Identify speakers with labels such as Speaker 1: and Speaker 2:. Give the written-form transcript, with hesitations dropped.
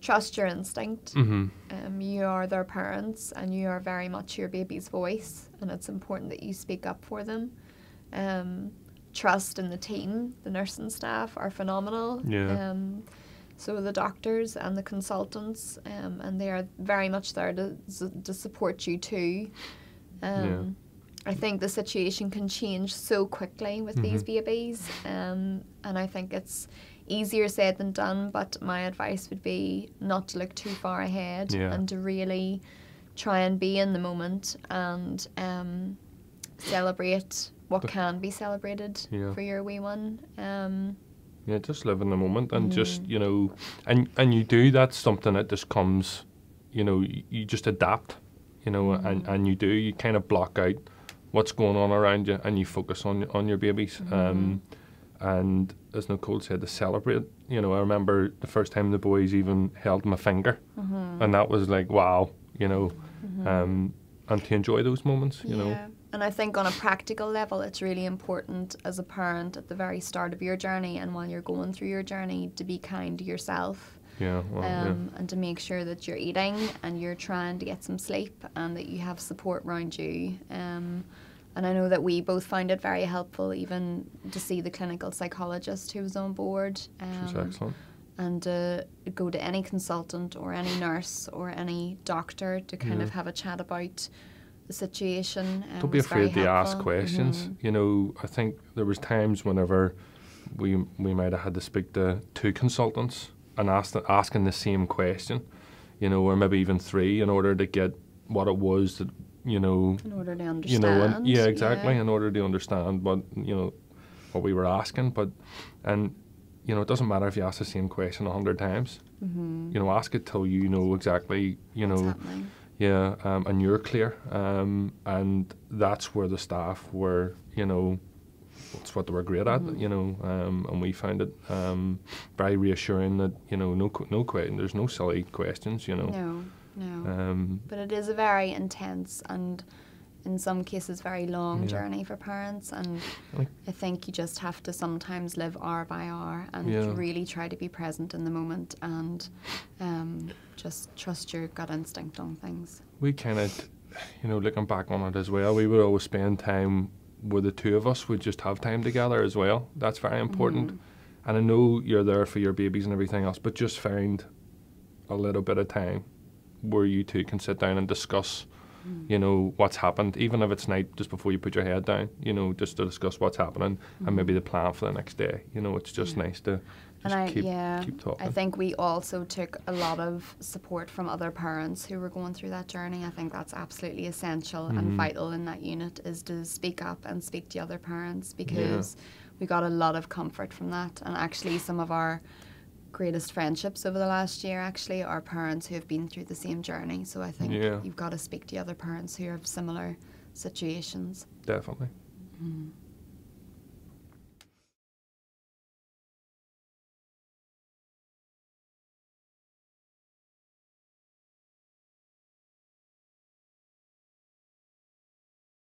Speaker 1: Trust your instinct. You are their parents and you are very much your baby's voice, and it's important that you speak up for them. Trust in the team. The nursing staff are phenomenal.
Speaker 2: Yeah.
Speaker 1: So the doctors and the consultants, and they are very much there to support you too. I think the situation can change so quickly with these babies, and I think it's easier said than done, but my advice would be not to look too far ahead and to really try and be in the moment and celebrate what can be celebrated for your wee one.
Speaker 2: Yeah, just live in the moment and just, you know, and you do, that's something that just comes, you know, you just adapt, you know, and you kind of block out what's going on around you and you focus on your babies. And as Nicole said, to celebrate, you know, I remember the first time the boys even held my finger and that was like, wow, you know, and to enjoy those moments, you know.
Speaker 1: And I think on a practical level, it's really important as a parent at the very start of your journey and while you're going through your journey to be kind to yourself. And to make sure that you're eating and you're trying to get some sleep and that you have support around you. And I know that we both found it very helpful even to see the clinical psychologist who was on board.
Speaker 2: Which was excellent.
Speaker 1: And go to any consultant or any nurse or any doctor to kind of have a chat about the situation.
Speaker 2: Don't be afraid to ask questions. You know, I think there was times whenever we might have had to speak to 2 consultants and asking the same question, you know, or maybe even 3 in order to get what it was that, you know,
Speaker 1: in order to understand.
Speaker 2: You know, exactly, in order to understand what, you know, what we were asking. And you know, it doesn't matter if you ask the same question 100 times. You know, ask it till you know exactly, you know, and you're clear. And that's where the staff were, you know, that's what they were great at, you know, and we found it very reassuring that, you know, no question, there's no silly questions, you know.
Speaker 1: No. But it is a very intense and in some cases very long journey for parents, and I think you just have to sometimes live hour by hour and really try to be present in the moment and just trust your gut instinct on things.
Speaker 2: We kind of, you know, looking back on it as well, we would always spend time where the 2 of us would just have time together as well. That's very important. And I know you're there for your babies and everything else, but just find a little bit of time where you 2 can sit down and discuss, you know, what's happened, even if it's night just before you put your head down, you know, just to discuss what's happening and maybe the plan for the next day. You know, it's just nice to just keep talking.
Speaker 1: I think we also took a lot of support from other parents who were going through that journey. I think that's absolutely essential and vital in that unit, is to speak up and speak to other parents, because we got a lot of comfort from that. And actually some of our greatest friendships over the last year actually are parents who have been through the same journey. So I think you've got to speak to other parents who have similar situations.
Speaker 2: Definitely.